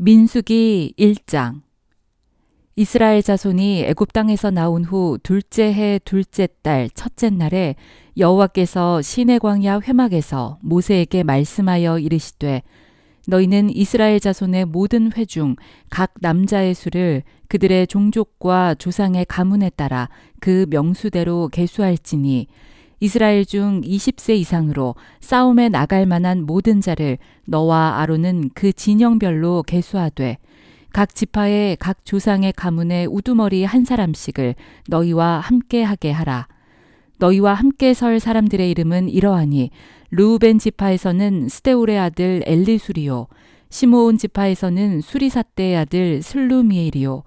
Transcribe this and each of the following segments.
민수기 1장. 이스라엘 자손이 애굽 땅에서 나온 후 둘째 해 둘째 달 첫째 날에 여호와께서 시내 광야 회막에서 모세에게 말씀하여 이르시되 너희는 이스라엘 자손의 모든 회 중 각 남자의 수를 그들의 종족과 조상의 가문에 따라 그 명수대로 계수할지니 이스라엘 중 20세 이상으로 싸움에 나갈 만한 모든 자를 너와 아론은 그 진영별로 계수하되 각 지파의 각 조상의 가문의 우두머리 한 사람씩을 너희와 함께 하게 하라. 너희와 함께 설 사람들의 이름은 이러하니 르우벤 지파에서는 스데울의 아들 엘리수리요, 시므온 지파에서는 수리삿대의 아들 슬루미엘이요,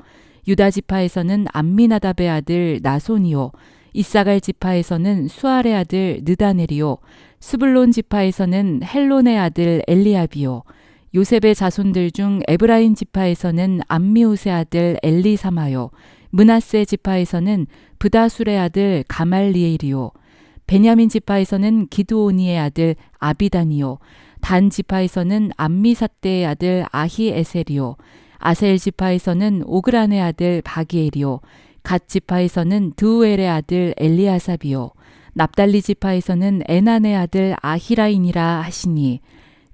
유다 지파에서는 암미나답의 아들 나손이요, 이사갈 지파에서는 수알의 아들 느다넬이요, 스불론 지파에서는 헬론의 아들 엘리압이요, 요셉의 자손들 중 에브라임 지파에서는 암미우스의 아들 엘리사마요, 므낫세 지파에서는 브다술의 아들 가말리엘이요, 베냐민 지파에서는 기드오니의 아들 아비단이요, 단 지파에서는 암미삿대의 아들 아히에셀이요, 아셀 지파에서는 오그란의 아들 바기엘이요, 갓 지파에서는 드우엘의 아들 엘리아삽이요, 납달리 지파에서는 에난의 아들 아히라인이라 하시니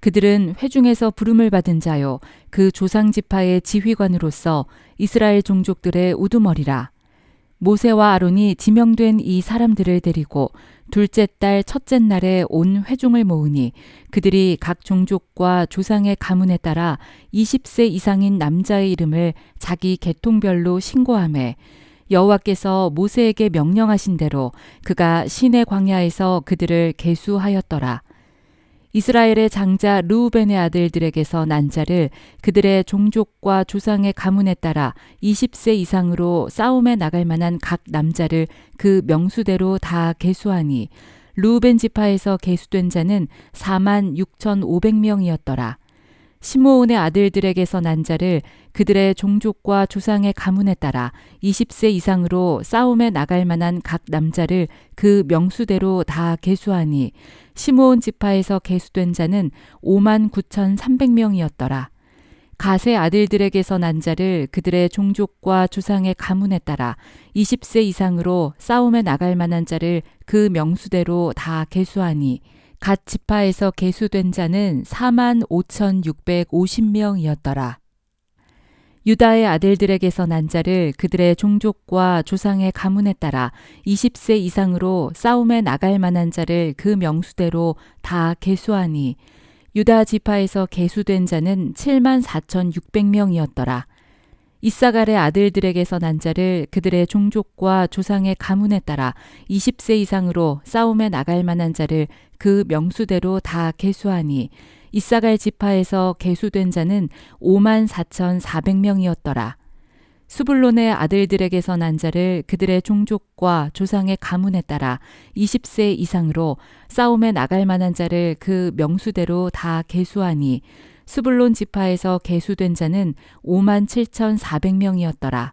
그들은 회중에서 부름을 받은 자요 그 조상 지파의 지휘관으로서 이스라엘 종족들의 우두머리라. 모세와 아론이 지명된 이 사람들을 데리고 둘째 달 첫째 날에 온 회중을 모으니 그들이 각 종족과 조상의 가문에 따라 20세 이상인 남자의 이름을 자기 계통별로 신고하매 여호와께서 모세에게 명령하신 대로 그가 시내 광야에서 그들을 계수하였더라. 이스라엘의 장자 르우벤의 아들들에게서 난 자를 그들의 종족과 조상의 가문에 따라 20세 이상으로 싸움에 나갈 만한 각 남자를 그 명수대로 다 계수하니 르우벤 지파에서 계수된 자는 46,500명이었더라. 시므온의 아들들에게서 난 자를 그들의 종족과 조상의 가문에 따라 20세 이상으로 싸움에 나갈 만한 각 남자를 그 명수대로 다 계수하니 시므온 지파에서 계수된 자는 59,300명이었더라. 갓의 아들들에게서 난 자를 그들의 종족과 조상의 가문에 따라 20세 이상으로 싸움에 나갈 만한 자를 그 명수대로 다 계수하니 갓 지파에서 계수된 자는 45,650명이었더라. 유다의 아들들에게서 난 자를 그들의 종족과 조상의 가문에 따라 20세 이상으로 싸움에 나갈 만한 자를 그 명수대로 다 계수하니 유다 지파에서 계수된 자는 74,600명이었더라. 이사갈의 아들들에게서 난 자를 그들의 종족과 조상의 가문에 따라 20세 이상으로 싸움에 나갈 만한 자를 그 명수대로 다 계수하니 이사갈 지파에서 계수된 자는 54,400명이었더라. 수불론의 아들들에게서 난 자를 그들의 종족과 조상의 가문에 따라 20세 이상으로 싸움에 나갈 만한 자를 그 명수대로 다 계수하니 스불론 지파에서 계수된 자는 57,400명이었더라.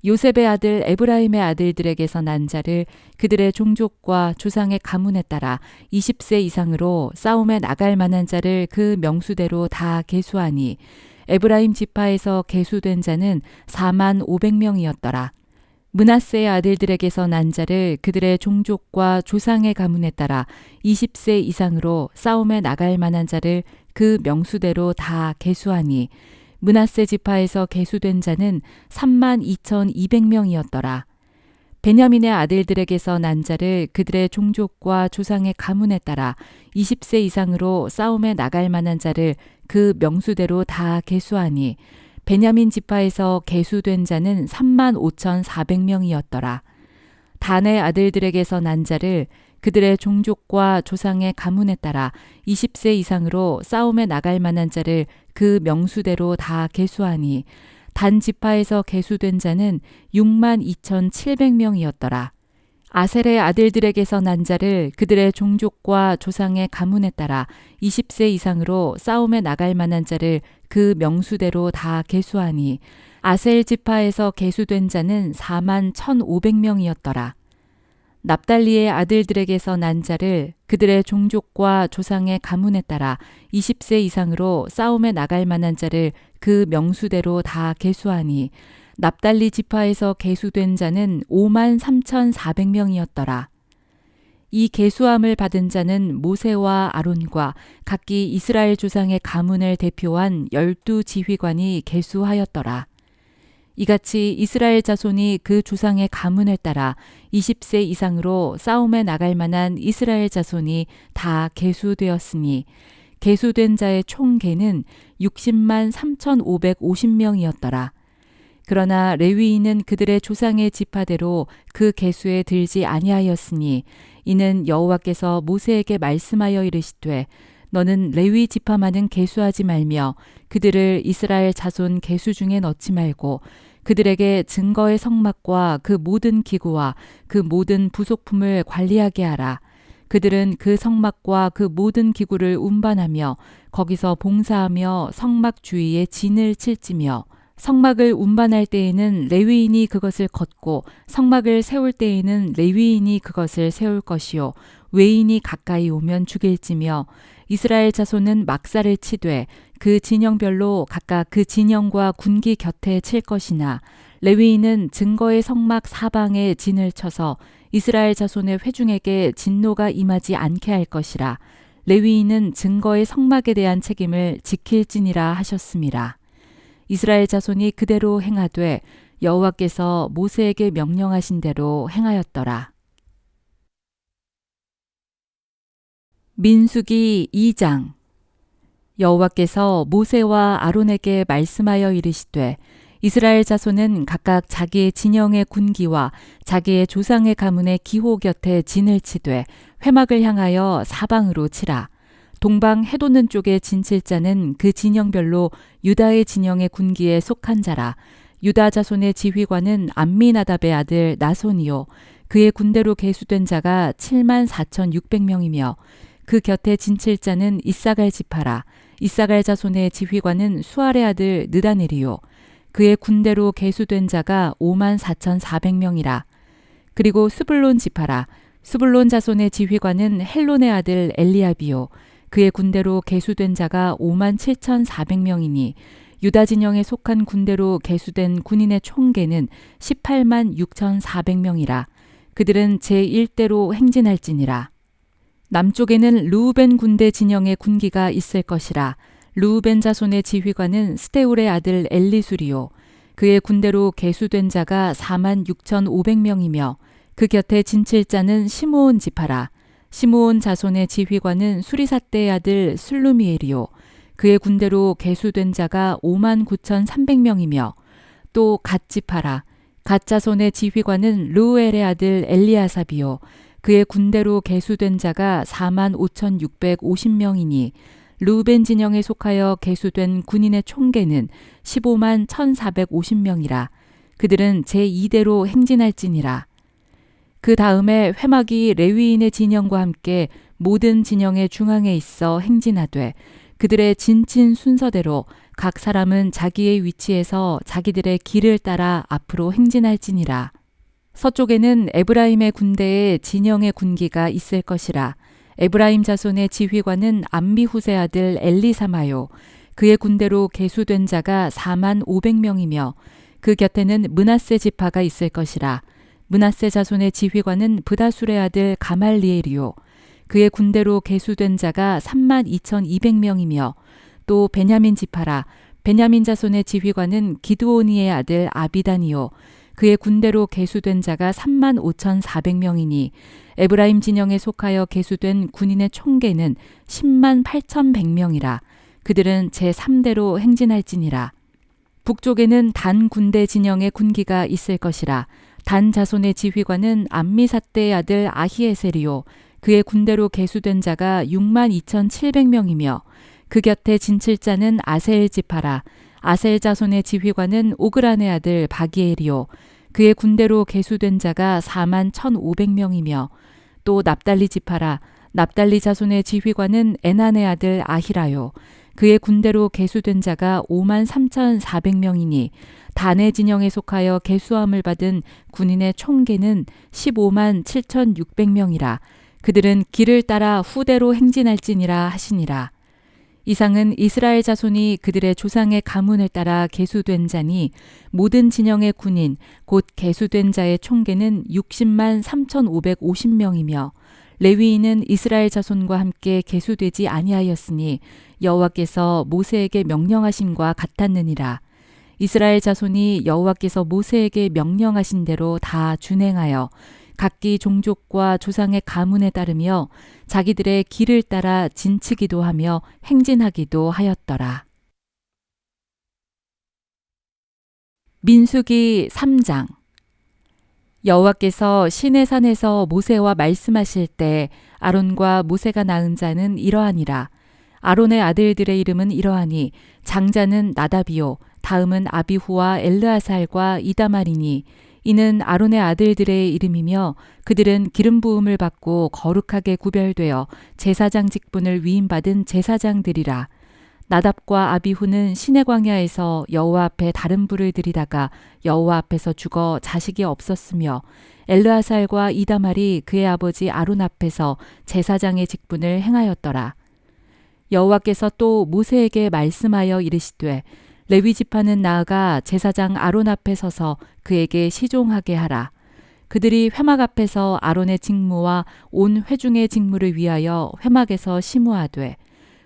요셉의 아들 에브라임의 아들들에게서 난 자를 그들의 종족과 조상의 가문에 따라 20세 이상으로 싸움에 나갈 만한 자를 그 명수대로 다 계수하니 에브라임 지파에서 계수된 자는 45,000명이었더라. 므낫세의 아들들에게서 난 자를 그들의 종족과 조상의 가문에 따라 20세 이상으로 싸움에 나갈 만한 자를 그 명수대로 다 계수하니 므낫세 지파에서 계수된 자는 32,200명이었더라. 베냐민의 아들들에게서 난 자를 그들의 종족과 조상의 가문에 따라 20세 이상으로 싸움에 나갈 만한 자를 그 명수대로 다 계수하니 베냐민 지파에서 계수된 자는 35,400명이었더라. 단의 아들들에게서 난 자를 그들의 종족과 조상의 가문에 따라 20세 이상으로 싸움에 나갈 만한 자를 그 명수대로 다 계수하니 단 지파에서 계수된 자는 62,700명이었더라. 아셀의 아들들에게서 난 자를 그들의 종족과 조상의 가문에 따라 20세 이상으로 싸움에 나갈 만한 자를 그 명수대로 다 계수하니 아셀 지파에서 계수된 자는 41,500명이었더라. 납달리의 아들들에게서 난 자를 그들의 종족과 조상의 가문에 따라 20세 이상으로 싸움에 나갈 만한 자를 그 명수대로 다 계수하니 납달리 지파에서 계수된 자는 53,400명이었더라. 이 계수함을 받은 자는 모세와 아론과 각기 이스라엘 조상의 가문을 대표한 12지휘관이 계수하였더라. 이같이 이스라엘 자손이 그 조상의 가문을 따라 20세 이상으로 싸움에 나갈 만한 이스라엘 자손이 다 계수되었으니 계수된 자의 총 계는 60만 3,550명이었더라. 그러나 레위인은 그들의 조상의 지파대로 그 계수에 들지 아니하였으니 이는 여호와께서 모세에게 말씀하여 이르시되 너는 레위 지파만은 계수하지 말며 그들을 이스라엘 자손 계수 중에 넣지 말고 그들에게 증거의 성막과 그 모든 기구와 그 모든 부속품을 관리하게 하라. 그들은 그 성막과 그 모든 기구를 운반하며 거기서 봉사하며 성막 주위에 진을 칠지며 성막을 운반할 때에는 레위인이 그것을 걷고 성막을 세울 때에는 레위인이 그것을 세울 것이요 외인이 가까이 오면 죽일지며 이스라엘 자손은 막사를 치되 그 진영별로 각각 그 진영과 군기 곁에 칠 것이나 레위인은 증거의 성막 사방에 진을 쳐서 이스라엘 자손의 회중에게 진노가 임하지 않게 할 것이라. 레위인은 증거의 성막에 대한 책임을 지킬지니라 하셨습니다. 이스라엘 자손이 그대로 행하되 여호와께서 모세에게 명령하신 대로 행하였더라. 민수기 2장. 여호와께서 모세와 아론에게 말씀하여 이르시되 이스라엘 자손은 각각 자기의 진영의 군기와 자기의 조상의 가문의 기호 곁에 진을 치되 회막을 향하여 사방으로 치라. 동방 해돋는 쪽에 진칠 자는 그 진영별로 유다의 진영의 군기에 속한 자라. 유다 자손의 지휘관은 암미나답의 아들 나손이요 그의 군대로 계수된 자가 74,600명이며 그 곁에 진칠 자는 이사갈 지파라. 이사갈 자손의 지휘관은 수알의 아들 느다넬이요 그의 군대로 계수된 자가 54,400명이라. 그리고 스불론 지파라. 스불론 자손의 지휘관은 헬론의 아들 엘리압이요 그의 군대로 계수된 자가 57,400명이니 유다 진영에 속한 군대로 계수된 군인의 총계는 18만 6,400명이라. 그들은 제1대로 행진할지니라. 남쪽에는 르우벤 군대 진영의 군기가 있을 것이라. 르우벤 자손의 지휘관은 스데울의 아들 엘리수리요 그의 군대로 계수된 자가 4만 6,500명이며 그 곁에 진칠 자는 시므온 지파라. 시므온 자손의 지휘관은 수리삿대의 아들 슬루미엘이요 그의 군대로 계수된 자가 5만 9,300명이며 또 갓 지파라. 갓 자손의 지휘관은 르우엘의 아들 엘리아삽이요 그의 군대로 계수된 자가 4만 5,650명이니 르우벤 진영에 속하여 계수된 군인의 총계는 15만 1,450명이라. 그들은 제2대로 행진할지니라. 그 다음에 회막이 레위인의 진영과 함께 모든 진영의 중앙에 있어 행진하되 그들의 진친 순서대로 각 사람은 자기의 위치에서 자기들의 길을 따라 앞으로 행진할지니라. 서쪽에는 에브라임의 군대에 진영의 군기가 있을 것이라. 에브라임 자손의 지휘관은 암미후세 아들 엘리사마요 그의 군대로 계수된 자가 4만 500명이며 그 곁에는 므낫세 지파가 있을 것이라. 므낫세 자손의 지휘관은 브다술의 아들 가말리엘이요 그의 군대로 계수된 자가 3만 2,200명이며 또 베냐민 지파라. 베냐민 자손의 지휘관은 기드오니의 아들 아비단이요 그의 군대로 계수된 자가 3만 5,400명이니 에브라임 진영에 속하여 계수된 군인의 총계는 10만 8,100명이라. 그들은 제3대로 행진할지니라. 북쪽에는 단 군대 진영의 군기가 있을 것이라. 단 자손의 지휘관은 암미삿대의 아들 아히에셀이요 그의 군대로 계수된 자가 6만 2,700명이며 그 곁에 진칠 자는 아셀 지파라. 아셀 자손의 지휘관은 오그란의 아들 바기엘이요 그의 군대로 계수된 자가 4만 1,500명이며 또 납달리 지파라. 납달리 자손의 지휘관은 에난의 아들 아히라요 그의 군대로 계수된 자가 53,400명이니 단의 진영에 속하여 계수함을 받은 군인의 총계는 157,600명이라. 그들은 길을 따라 후대로 행진할지니라 하시니라. 이상은 이스라엘 자손이 그들의 조상의 가문을 따라 계수된 자니 모든 진영의 군인 곧 계수된 자의 총계는 60만 3,550명이며 레위인은 이스라엘 자손과 함께 계수되지 아니하였으니 여호와께서 모세에게 명령하심과 같았느니라. 이스라엘 자손이 여호와께서 모세에게 명령하신 대로 다 준행하여 각기 종족과 조상의 가문에 따르며 자기들의 길을 따라 진치기도 하며 행진하기도 하였더라. 민수기 3장. 여호와께서 시내산에서 모세와 말씀하실 때 아론과 모세가 낳은 자는 이러하니라. 아론의 아들들의 이름은 이러하니 장자는 나답이요 다음은 아비후와 엘르아살과 이다말이니 이는 아론의 아들들의 이름이며 그들은 기름 부음을 받고 거룩하게 구별되어 제사장 직분을 위임받은 제사장들이라. 나답과 아비후는 시내 광야에서 여호와 앞에 다른 불을 들이다가 여호와 앞에서 죽어 자식이 없었으며 엘르아살과 이다말이 그의 아버지 아론 앞에서 제사장의 직분을 행하였더라. 여호와께서 또 모세에게 말씀하여 이르시되 레위 지파는 나아가 제사장 아론 앞에 서서 그에게 시종하게 하라. 그들이 회막 앞에서 아론의 직무와 온 회중의 직무를 위하여 회막에서 심우하되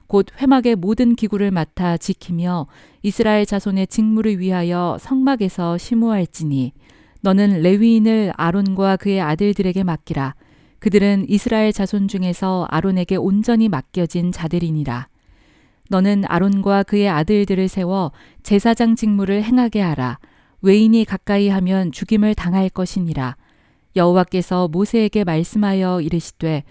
곧 회막의 모든 기구를 맡아 지키며 이스라엘 자손의 직무를 위하여 성막에서 심우할지니 너는 레위인을 아론과 그의 아들들에게 맡기라. 그들은 이스라엘 자손 중에서 아론에게 온전히 맡겨진 자들이니라. 너는 아론과 그의 아들들을 세워 제사장 직무를 행하게 하라. 외인이 가까이 하면 죽임을 당할 것이니라. 여호와께서 모세에게 말씀하여 이르시되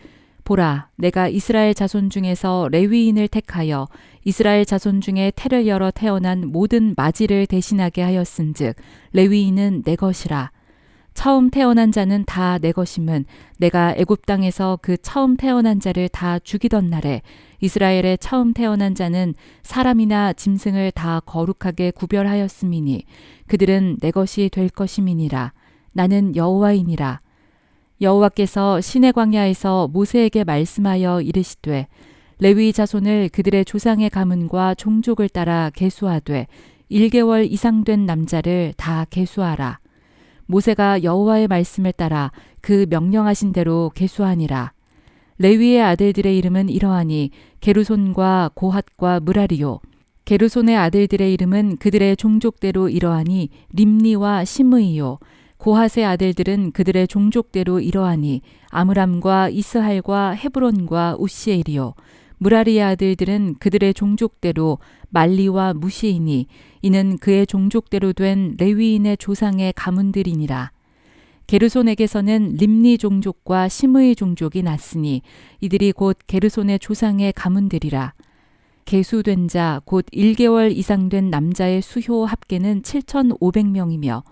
보라, 내가 이스라엘 자손 중에서 레위인을 택하여 이스라엘 자손 중에 태를 열어 태어난 모든 마지를 대신하게 하였은즉 레위인은 내 것이라. 처음 태어난 자는 다 내 것임은 내가 애굽 땅에서 그 처음 태어난 자를 다 죽이던 날에 이스라엘의 처음 태어난 자는 사람이나 짐승을 다 거룩하게 구별하였음이니 그들은 내 것이 될 것임이니라. 나는 여호와이니라. 여호와께서 시내 광야에서 모세에게 말씀하여 이르시되 레위 자손을 그들의 조상의 가문과 종족을 따라 계수하되 1개월 이상 된 남자를 다 계수하라. 모세가 여호와의 말씀을 따라 그 명령하신 대로 계수하니라. 레위의 아들들의 이름은 이러하니 게르손과 고핫과 므라리요. 게르손의 아들들의 이름은 그들의 종족대로 이러하니 림니와 시므이요. 고핫의 아들들은 그들의 종족대로 이러하니 아므람과 이스할과 헤브론과 우시엘이요. 므라리의 아들들은 그들의 종족대로 말리와 무시이니 이는 그의 종족대로 된 레위인의 조상의 가문들이니라. 게르손에게서는 림니 종족과 시므이 종족이 났으니 이들이 곧 게르손의 조상의 가문들이라. 계수된 자 곧 1개월 이상 된 남자의 수효 합계는 7,500명이며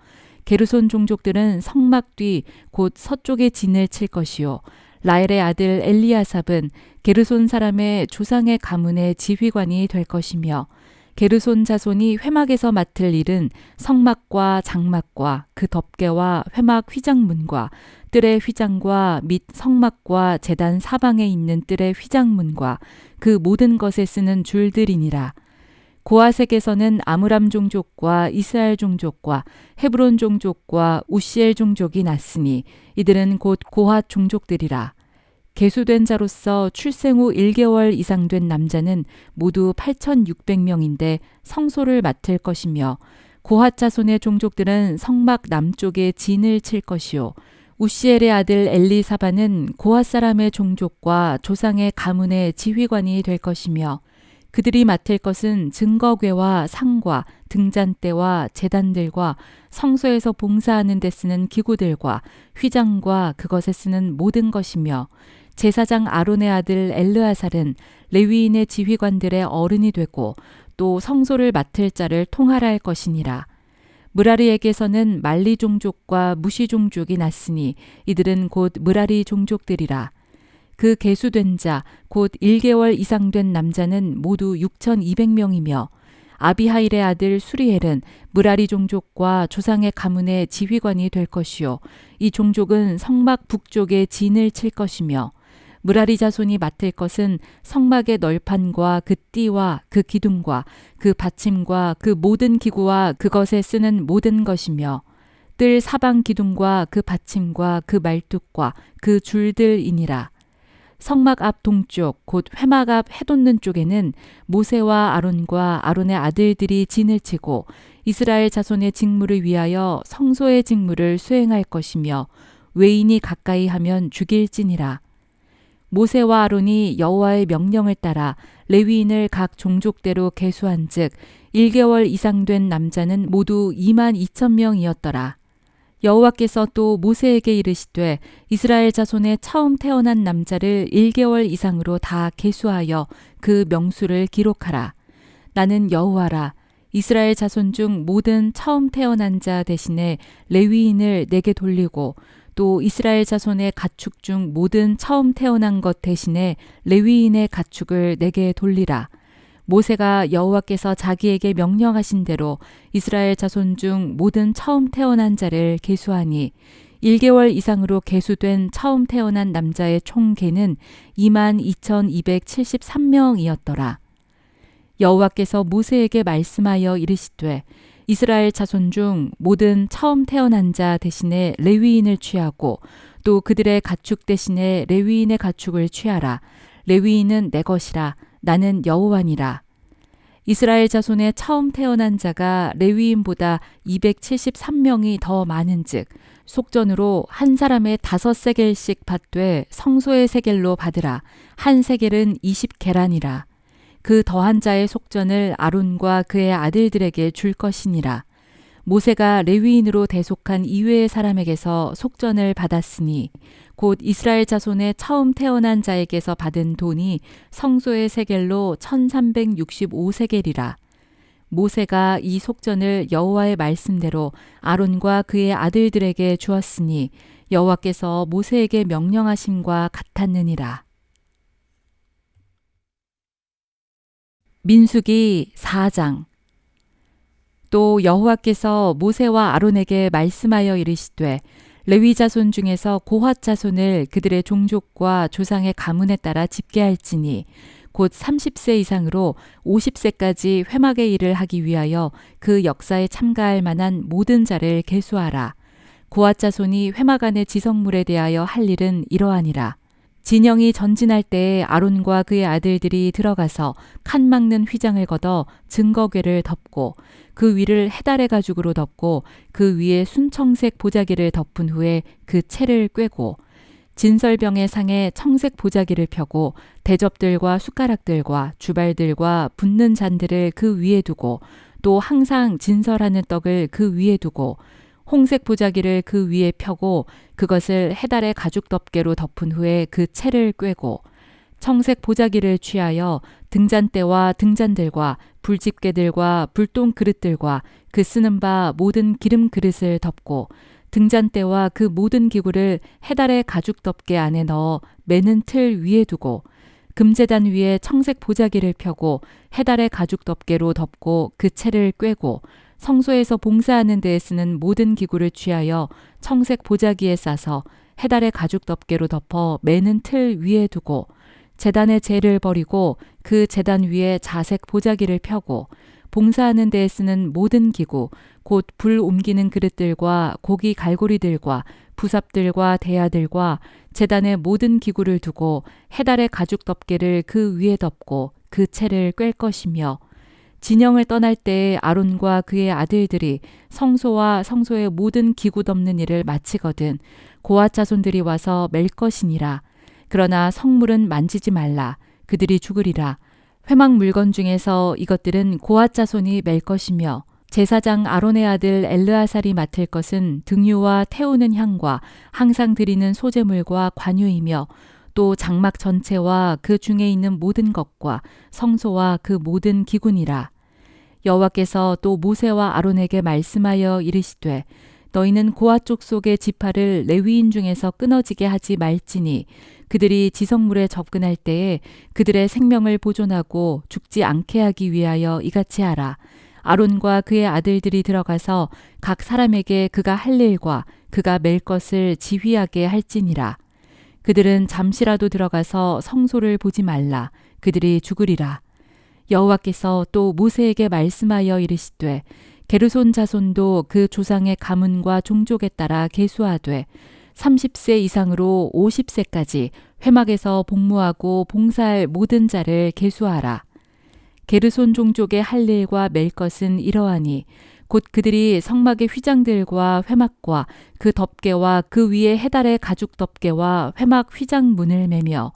게르손 종족들은 성막 뒤 곧 서쪽에 진을 칠 것이요. 라엘의 아들 엘리아삽은 게르손 사람의 조상의 가문의 지휘관이 될 것이며 게르손 자손이 회막에서 맡을 일은 성막과 장막과 그 덮개와 회막 휘장문과 뜰의 휘장과 및 성막과 제단 사방에 있는 뜰의 휘장문과 그 모든 것에 쓰는 줄들이니라. 고핫에게서는 아므람 종족과 이스할 종족과 헤브론 종족과 우시엘 종족이 났으니 이들은 곧 고핫 종족들이라. 계수된 자로서 출생 후 1개월 이상 된 남자는 모두 8,600명인데 성소를 맡을 것이며 고핫 자손의 종족들은 성막 남쪽에 진을 칠 것이요. 우시엘의 아들 엘리사바는 고핫 사람의 종족과 조상의 가문의 지휘관이 될 것이며 그들이 맡을 것은 증거궤와 상과 등잔대와 제단들과 성소에서 봉사하는 데 쓰는 기구들과 휘장과 그것에 쓰는 모든 것이며 제사장 아론의 아들 엘르아살은 레위인의 지휘관들의 어른이 되고 또 성소를 맡을 자를 통할할 것이니라. 므라리에게서는 말리 종족과 무시 종족이 났으니 이들은 곧 므라리 종족들이라. 그 계수된 자 곧 1개월 이상 된 남자는 모두 6,200명이며 아비하일의 아들 수리엘은 므라리 종족과 조상의 가문의 지휘관이 될 것이요 이 종족은 성막 북쪽에 진을 칠 것이며 므라리 자손이 맡을 것은 성막의 널판과 그 띠와 그 기둥과 그 받침과 그 모든 기구와 그것에 쓰는 모든 것이며 뜰 사방 기둥과 그 받침과 그 말뚝과 그 줄들이니라. 성막 앞 동쪽 곧 회막 앞 해돋는 쪽에는 모세와 아론과 아론의 아들들이 진을 치고 이스라엘 자손의 직무를 위하여 성소의 직무를 수행할 것이며 외인이 가까이 하면 죽일지니라. 모세와 아론이 여호와의 명령을 따라 레위인을 각 종족대로 계수한즉 1개월 이상 된 남자는 모두 22,000명이었더라. 여호와께서 또 모세에게 이르시되 이스라엘 자손의 처음 태어난 남자를 1개월 이상으로 다 계수하여 그 명수를 기록하라. 나는 여호와라. 이스라엘 자손 중 모든 처음 태어난 자 대신에 레위인을 내게 돌리고 또 이스라엘 자손의 가축 중 모든 처음 태어난 것 대신에 레위인의 가축을 내게 돌리라. 모세가 여호와께서 자기에게 명령하신 대로 이스라엘 자손 중 모든 처음 태어난 자를 계수하니 1개월 이상으로 계수된 처음 태어난 남자의 총 계는 22,273명이었더라. 여호와께서 모세에게 말씀하여 이르시되 이스라엘 자손 중 모든 처음 태어난 자 대신에 레위인을 취하고 또 그들의 가축 대신에 레위인의 가축을 취하라. 레위인은 내 것이라. 나는 여호와니라. 이스라엘 자손의 처음 태어난 자가 레위인보다 273명이 더 많은즉 속전으로 한 사람의 5세겔씩 받되 성소의 세겔로 받으라. 한 세겔은 20계란이라. 그 더한 자의 속전을 아론과 그의 아들들에게 줄 것이니라. 모세가 레위인으로 대속한 이외의 사람에게서 속전을 받았으니 곧 이스라엘 자손의 처음 태어난 자에게서 받은 돈이 성소의 세겔로 1,365세겔이라. 모세가 이 속전을 여호와의 말씀대로 아론과 그의 아들들에게 주었으니 여호와께서 모세에게 명령하심과 같았느니라. 민수기 4장. 또 여호와께서 모세와 아론에게 말씀하여 이르시되 레위 자손 중에서 고핫 자손을 그들의 종족과 조상의 가문에 따라 집계할지니 곧 30세 이상으로 50세까지 회막의 일을 하기 위하여 그 역사에 참가할 만한 모든 자를 계수하라. 고핫 자손이 회막 안의 지성물에 대하여 할 일은 이러하니라. 진영이 전진할 때에 아론과 그의 아들들이 들어가서 칸 막는 휘장을 걷어 증거궤를 덮고 그 위를 해달의 가죽으로 덮고 그 위에 순청색 보자기를 덮은 후에 그 채를 꿰고 진설병의 상에 청색 보자기를 펴고 대접들과 숟가락들과 주발들과 붓는 잔들을 그 위에 두고 또 항상 진설하는 떡을 그 위에 두고 홍색 보자기를 그 위에 펴고 그것을 해달의 가죽 덮개로 덮은 후에 그 채를 꿰고 청색 보자기를 취하여 등잔대와 등잔들과 불집게들과 불똥 그릇들과 그 쓰는 바 모든 기름 그릇을 덮고 등잔대와 그 모든 기구를 해달의 가죽 덮개 안에 넣어 매는 틀 위에 두고 금제단 위에 청색 보자기를 펴고 해달의 가죽 덮개로 덮고 그 채를 꿰고 성소에서 봉사하는 데에 쓰는 모든 기구를 취하여 청색 보자기에 싸서 해달의 가죽 덮개로 덮어 매는 틀 위에 두고 제단의 재를 버리고 그 제단 위에 자색 보자기를 펴고 봉사하는 데에 쓰는 모든 기구 곧 불 옮기는 그릇들과 고기 갈고리들과 부삽들과 대야들과 제단의 모든 기구를 두고 해달의 가죽 덮개를 그 위에 덮고 그 채를 꿰 것이며 진영을 떠날 때에 아론과 그의 아들들이 성소와 성소의 모든 기구 덮는 일을 마치거든 고핫 자손들이 와서 맬 것이니라. 그러나 성물은 만지지 말라. 그들이 죽으리라. 회막 물건 중에서 이것들은 고핫 자손이 맬 것이며 제사장 아론의 아들 엘르아살이 맡을 것은 등유와 태우는 향과 항상 드리는 소제물과 관유이며 또 장막 전체와 그 중에 있는 모든 것과 성소와 그 모든 기구니라. 여호와께서 또 모세와 아론에게 말씀하여 이르시되 너희는 고앗 족속의 지파를 레위인 중에서 끊어지게 하지 말지니 그들이 지성물에 접근할 때에 그들의 생명을 보존하고 죽지 않게 하기 위하여 이같이 하라. 아론과 그의 아들들이 들어가서 각 사람에게 그가 할 일과 그가 맬 것을 지휘하게 할지니라. 그들은 잠시라도 들어가서 성소를 보지 말라. 그들이 죽으리라. 여호와께서 또 모세에게 말씀하여 이르시되 게르손 자손도 그 조상의 가문과 종족에 따라 계수하되 30세 이상으로 50세까지 회막에서 복무하고 봉사할 모든 자를 계수하라. 게르손 종족의 할 일과 맬 것은 이러하니 곧 그들이 성막의 휘장들과 회막과 그 덮개와 그 위에 해달의 가죽 덮개와 회막 휘장문을 매며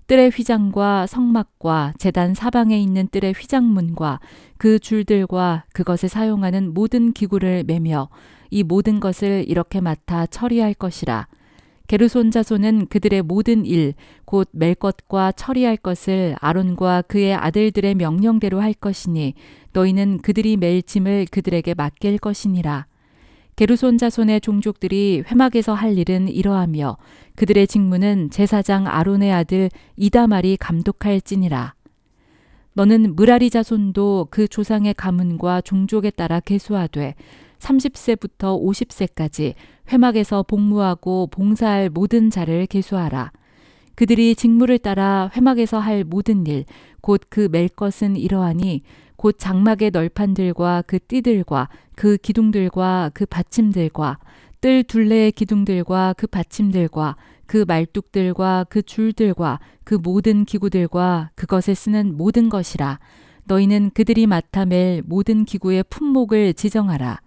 뜰의 휘장과 성막과 제단 사방에 있는 뜰의 휘장문과 그 줄들과 그것에 사용하는 모든 기구를 매며 이 모든 것을 이렇게 맡아 처리할 것이라. 게르손 자손은 그들의 모든 일, 곧 맬 것과 처리할 것을 아론과 그의 아들들의 명령대로 할 것이니 너희는 그들이 맬 짐을 그들에게 맡길 것이니라. 게르손 자손의 종족들이 회막에서 할 일은 이러하며 그들의 직무는 제사장 아론의 아들 이다말이 감독할지니라. 너는 므라리 자손도 그 조상의 가문과 종족에 따라 계수하되 30세부터 50세까지 회막에서 복무하고 봉사할 모든 자를 계수하라. 그들이 직무를 따라 회막에서 할 모든 일, 곧 그 맬 것은 이러하니 곧 장막의 널판들과 그 띠들과 그 기둥들과 그 받침들과 뜰 둘레의 기둥들과 그 받침들과 그 말뚝들과 그 줄들과 그 모든 기구들과 그것에 쓰는 모든 것이라. 너희는 그들이 맡아 맬 모든 기구의 품목을 지정하라.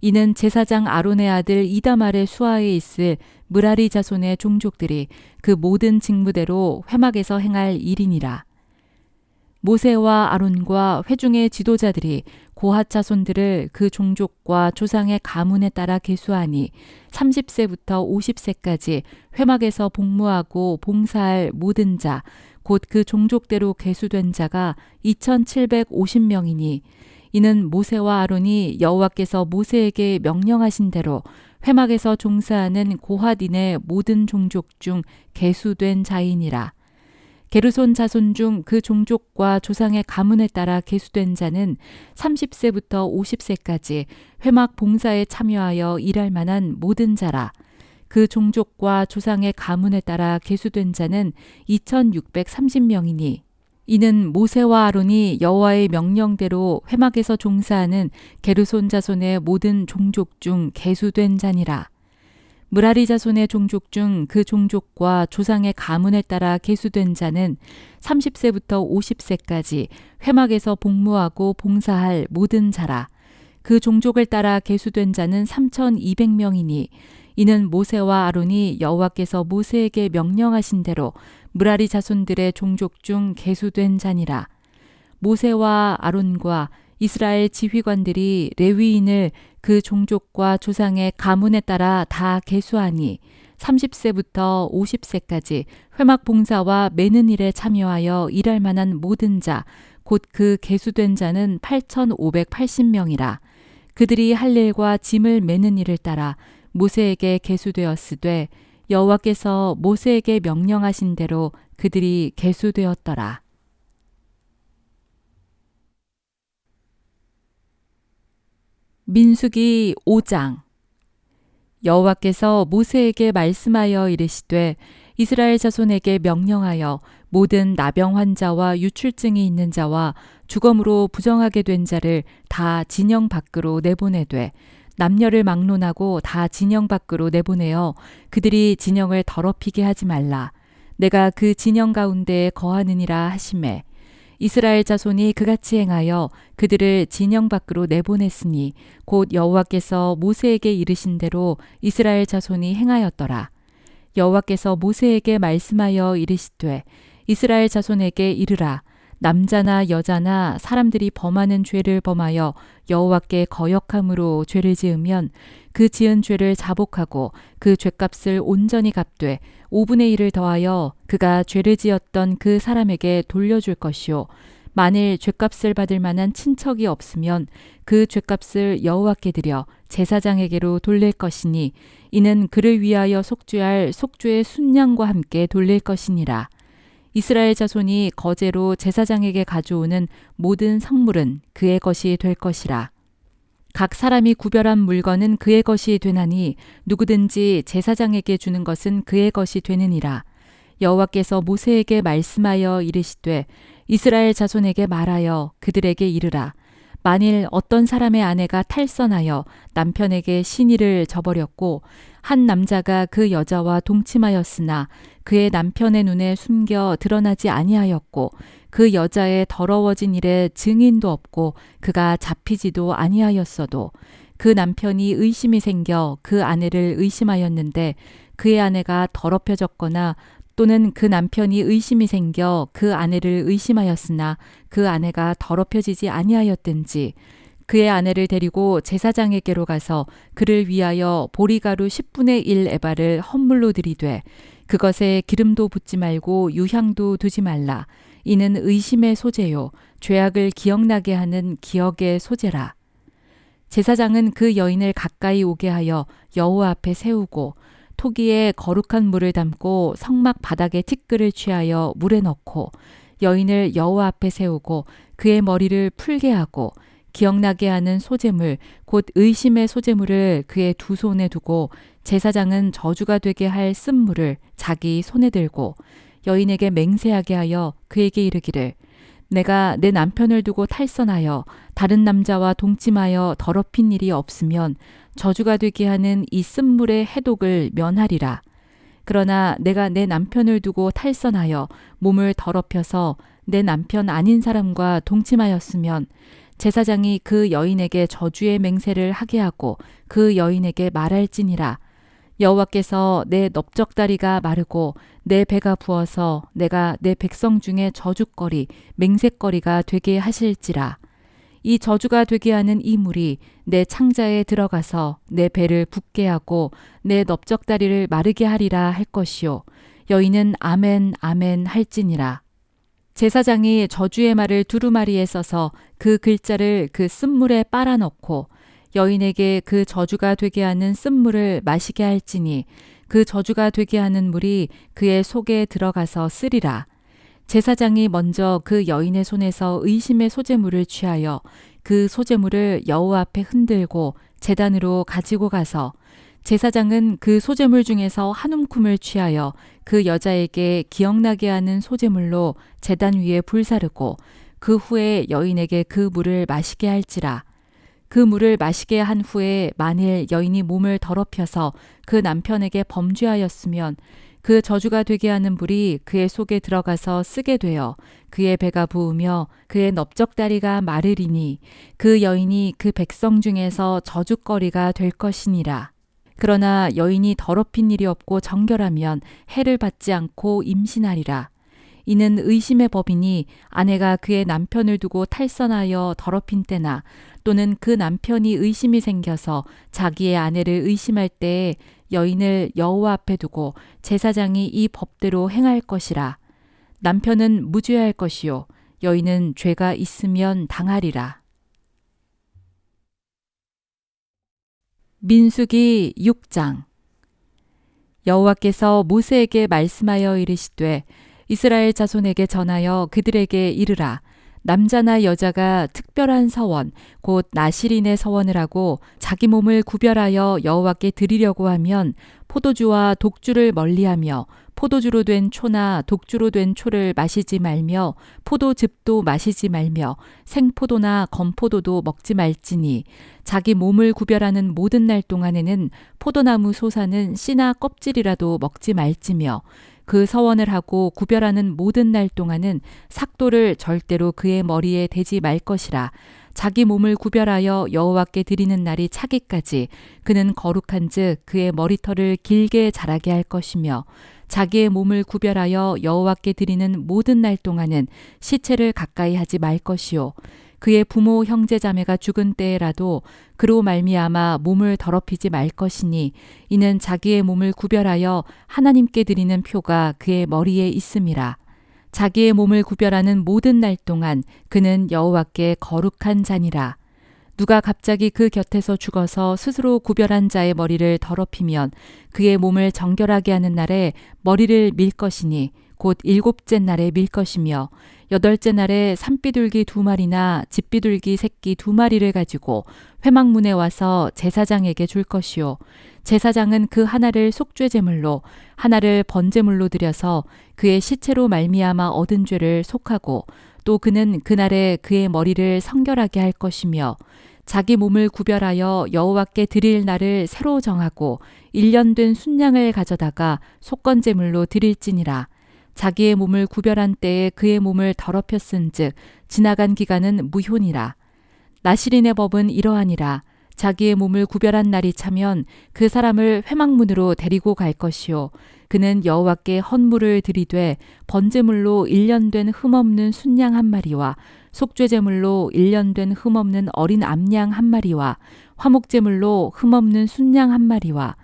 이는 제사장 아론의 아들 이다말의 수하에 있을 므라리 자손의 종족들이 그 모든 직무대로 회막에서 행할 일이니라. 모세와 아론과 회중의 지도자들이 고핫 자손들을 그 종족과 조상의 가문에 따라 계수하니 30세부터 50세까지 회막에서 복무하고 봉사할 모든 자, 곧 그 종족대로 계수된 자가 2750명이니 이는 모세와 아론이 여호와께서 모세에게 명령하신 대로 회막에서 종사하는 고핫인의 모든 종족 중 계수된 자이니라. 게르손 자손 중 그 종족과 조상의 가문에 따라 계수된 자는 30세부터 50세까지 회막 봉사에 참여하여 일할 만한 모든 자라. 그 종족과 조상의 가문에 따라 계수된 자는 2630명이니 이는 모세와 아론이 여호와의 명령대로 회막에서 종사하는 게르손 자손의 모든 종족 중 계수된 자니라. 므라리 자손의 종족 중 그 종족과 조상의 가문에 따라 계수된 자는 30세부터 50세까지 회막에서 복무하고 봉사할 모든 자라. 그 종족을 따라 계수된 자는 3200명이니 이는 모세와 아론이 여호와께서 모세에게 명령하신 대로 므라리 자손들의 종족 중 계수된 자니라. 모세와 아론과 이스라엘 지휘관들이 레위인을 그 종족과 조상의 가문에 따라 다 계수하니 30세부터 50세까지 회막 봉사와 매는 일에 참여하여 일할 만한 모든 자, 곧 그 계수된 자는 8580명이라. 그들이 할 일과 짐을 매는 일을 따라 모세에게 계수되었으되 여호와께서 모세에게 명령하신 대로 그들이 계수되었더라. 민수기 5장. 여호와께서 모세에게 말씀하여 이르시되 이스라엘 자손에게 명령하여 모든 나병 환자와 유출증이 있는 자와 죽음으로 부정하게 된 자를 다 진영 밖으로 내보내되 남녀를 막론하고 다 진영 밖으로 내보내어 그들이 진영을 더럽히게 하지 말라. 내가 그 진영 가운데에 거하느니라 하시매 이스라엘 자손이 그같이 행하여 그들을 진영 밖으로 내보냈으니 곧 여호와께서 모세에게 이르신 대로 이스라엘 자손이 행하였더라. 여호와께서 모세에게 말씀하여 이르시되 이스라엘 자손에게 이르라. 남자나 여자나 사람들이 범하는 죄를 범하여 여호와께 거역함으로 죄를 지으면 그 지은 죄를 자복하고 그 죄값을 온전히 갚되 5분의 1을 더하여 그가 죄를 지었던 그 사람에게 돌려줄 것이요 만일 죗값을 받을 만한 친척이 없으면 그 죗값을 여호와께 드려 제사장에게로 돌릴 것이니 이는 그를 위하여 속죄할 속죄의 순양과 함께 돌릴 것이니라. 이스라엘 자손이 거제로 제사장에게 가져오는 모든 성물은 그의 것이 될 것이라. 각 사람이 구별한 물건은 그의 것이 되나니 누구든지 제사장에게 주는 것은 그의 것이 되느니라. 여호와께서 모세에게 말씀하여 이르시되 이스라엘 자손에게 말하여 그들에게 이르라. 만일 어떤 사람의 아내가 탈선하여 남편에게 시니를 저버렸고 한 남자가 그 여자와 동침하였으나 그의 남편의 눈에 숨겨 드러나지 아니하였고 그 여자의 더러워진 일에 증인도 없고 그가 잡히지도 아니하였어도 그 남편이 의심이 생겨 그 아내를 의심하였는데 그의 아내가 더럽혀졌거나 또는 그 남편이 의심이 생겨 그 아내를 의심하였으나 그 아내가 더럽혀지지 아니하였든지 그의 아내를 데리고 제사장에게로 가서 그를 위하여 보리가루 10분의 1 에바를 헌물로 드리되 그것에 기름도 붓지 말고 유향도 두지 말라. 이는 의심의 소재요 죄악을 기억나게 하는 기억의 소재라. 제사장은 그 여인을 가까이 오게 하여 여호와 앞에 세우고 토기에 거룩한 물을 담고 성막 바닥에 티끌을 취하여 물에 넣고 여인을 여호와 앞에 세우고 그의 머리를 풀게 하고 기억나게 하는 소재물 곧 의심의 소재물을 그의 두 손에 두고 제사장은 저주가 되게 할 쓴물을 자기 손에 들고 여인에게 맹세하게 하여 그에게 이르기를 내가 내 남편을 두고 탈선하여 다른 남자와 동침하여 더럽힌 일이 없으면 저주가 되게 하는 이 쓴물의 해독을 면하리라. 그러나 내가 내 남편을 두고 탈선하여 몸을 더럽혀서 내 남편 아닌 사람과 동침하였으면 제사장이 그 여인에게 저주의 맹세를 하게 하고 그 여인에게 말할지니라. 여호와께서 내 넓적다리가 마르고 내 배가 부어서 내가 내 백성 중에 저주거리 맹세거리가 되게 하실지라. 이 저주가 되게 하는 이 물이 내 창자에 들어가서 내 배를 붓게 하고 내 넓적다리를 마르게 하리라 할 것이요 여인은 아멘 아멘 할지니라. 제사장이 저주의 말을 두루마리에 써서 그 글자를 그 쓴물에 빨아 넣고 여인에게 그 저주가 되게 하는 쓴물을 마시게 할지니 그 저주가 되게 하는 물이 그의 속에 들어가서 쓰리라. 제사장이 먼저 그 여인의 손에서 의심의 소재물을 취하여 그 소재물을 여호와 앞에 흔들고 제단으로 가지고 가서 제사장은 그 소재물 중에서 한 움큼을 취하여 그 여자에게 기억나게 하는 소재물로 제단 위에 불사르고 그 후에 여인에게 그 물을 마시게 할지라. 그 물을 마시게 한 후에 만일 여인이 몸을 더럽혀서 그 남편에게 범죄하였으면 그 저주가 되게 하는 물이 그의 속에 들어가서 쓰게 되어 그의 배가 부으며 그의 넓적다리가 마르리니 그 여인이 그 백성 중에서 저주거리가 될 것이니라. 그러나 여인이 더럽힌 일이 없고 정결하면 해를 받지 않고 임신하리라. 이는 의심의 법이니 아내가 그의 남편을 두고 탈선하여 더럽힌 때나 또는 그 남편이 의심이 생겨서 자기의 아내를 의심할 때에 여인을 여호와 앞에 두고 제사장이 이 법대로 행할 것이라. 남편은 무죄할 것이요 여인은 죄가 있으면 당하리라. 민수기 6장. 여호와께서 모세에게 말씀하여 이르시되 이스라엘 자손에게 전하여 그들에게 이르라. 남자나 여자가 특별한 서원 곧 나실인의 서원을 하고 자기 몸을 구별하여 여호와께 드리려고 하면 포도주와 독주를 멀리하며 포도주로 된 초나 독주로 된 초를 마시지 말며 포도즙도 마시지 말며 생포도나 건포도도 먹지 말지니 자기 몸을 구별하는 모든 날 동안에는 포도나무 솟아는 씨나 껍질이라도 먹지 말지며 그 서원을 하고 구별하는 모든 날 동안은 삭도를 절대로 그의 머리에 대지 말 것이라. 자기 몸을 구별하여 여호와께 드리는 날이 차기까지 그는 거룩한즉 그의 머리털을 길게 자라게 할 것이며 자기의 몸을 구별하여 여호와께 드리는 모든 날 동안은 시체를 가까이 하지 말 것이요 그의 부모 형제 자매가 죽은 때에라도 그로 말미암아 몸을 더럽히지 말 것이니 이는 자기의 몸을 구별하여 하나님께 드리는 표가 그의 머리에 있음이라. 자기의 몸을 구별하는 모든 날 동안 그는 여호와께 거룩한 자니라. 누가 갑자기 그 곁에서 죽어서 스스로 구별한 자의 머리를 더럽히면 그의 몸을 정결하게 하는 날에 머리를 밀 것이니 곧 일곱째 날에 밀 것이며 여덟째 날에 산비둘기 2마리나 집비둘기 새끼 2마리를 가지고 회막문에 와서 제사장에게 줄 것이요. 제사장은 그 하나를 속죄제물로 하나를 번제물로 드려서 그의 시체로 말미암아 얻은 죄를 속하고 또 그는 그날에 그의 머리를 성결하게 할 것이며 자기 몸을 구별하여 여호와께 드릴 날을 새로 정하고 1년 된 순양을 가져다가 속건제물로 드릴지니라. 자기의 몸을 구별한 때에 그의 몸을 더럽혔은즉 지나간 기간은 무효니라. 나실인의 법은 이러하니라. 자기의 몸을 구별한 날이 차면 그 사람을 회막문으로 데리고 갈 것이요. 그는 여호와께 헌물을 드리되 번제물로 1년 된 흠없는 순양 1마리와 속죄제물로 1년 된 흠없는 어린 암양 1마리와 화목제물로 흠없는 순양 1마리와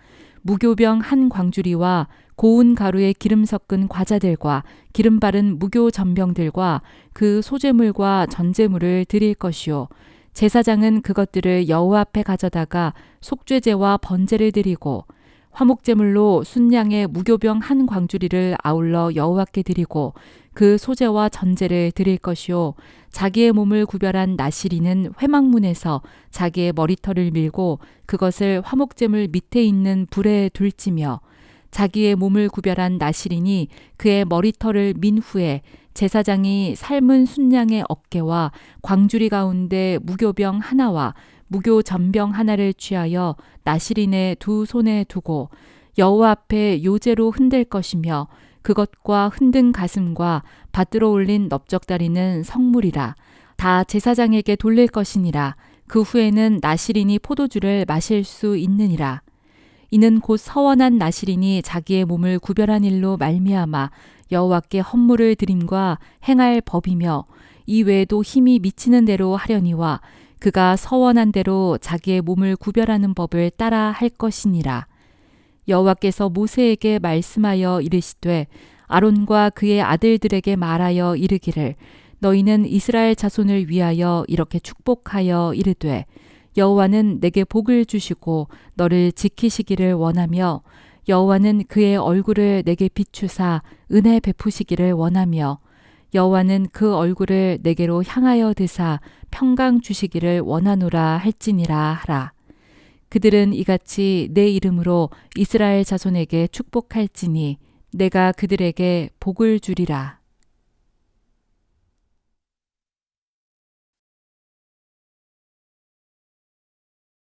무교병 1광주리와 고운 가루에 기름 섞은 과자들과 기름 바른 무교 전병들과 그 소제물과 전제물을 드릴 것이요. 제사장은 그것들을 여호와 앞에 가져다가 속죄제와 번제를 드리고 화목제물로 순양의 무교병 1광주리를 아울러 여호와께 드리고 그 소제와 전제를 드릴 것이요. 자기의 몸을 구별한 나시리는 회막문에서 자기의 머리털을 밀고 그것을 화목제물 밑에 있는 불에 둘지며 자기의 몸을 구별한 나시린이 그의 머리털을 민 후에 제사장이 삶은 순양의 어깨와 광주리 가운데 무교병 하나와 무교 전병 하나를 취하여 나시린의 2손에 두고 여호와 앞에 요제로 흔들 것이며 그것과 흔든 가슴과 받들어 올린 넓적다리는 성물이라. 다 제사장에게 돌릴 것이니라. 그 후에는 나시린이 포도주를 마실 수 있느니라. 이는 곧 서원한 나시린이 자기의 몸을 구별한 일로 말미암아 여호와께 헌물을 드림과 행할 법이며 이 외에도 힘이 미치는 대로 하려니와 그가 서원한 대로 자기의 몸을 구별하는 법을 따라 할 것이니라. 여호와께서 모세에게 말씀하여 이르시되 아론과 그의 아들들에게 말하여 이르기를 너희는 이스라엘 자손을 위하여 이렇게 축복하여 이르되 여호와는 내게 복을 주시고 너를 지키시기를 원하며 여호와는 그의 얼굴을 내게 비추사 은혜 베푸시기를 원하며 여호와는 그 얼굴을 내게로 향하여 드사 평강 주시기를 원하노라 할지니라 하라. 그들은 이같이 내 이름으로 이스라엘 자손에게 축복할지니 내가 그들에게 복을 주리라.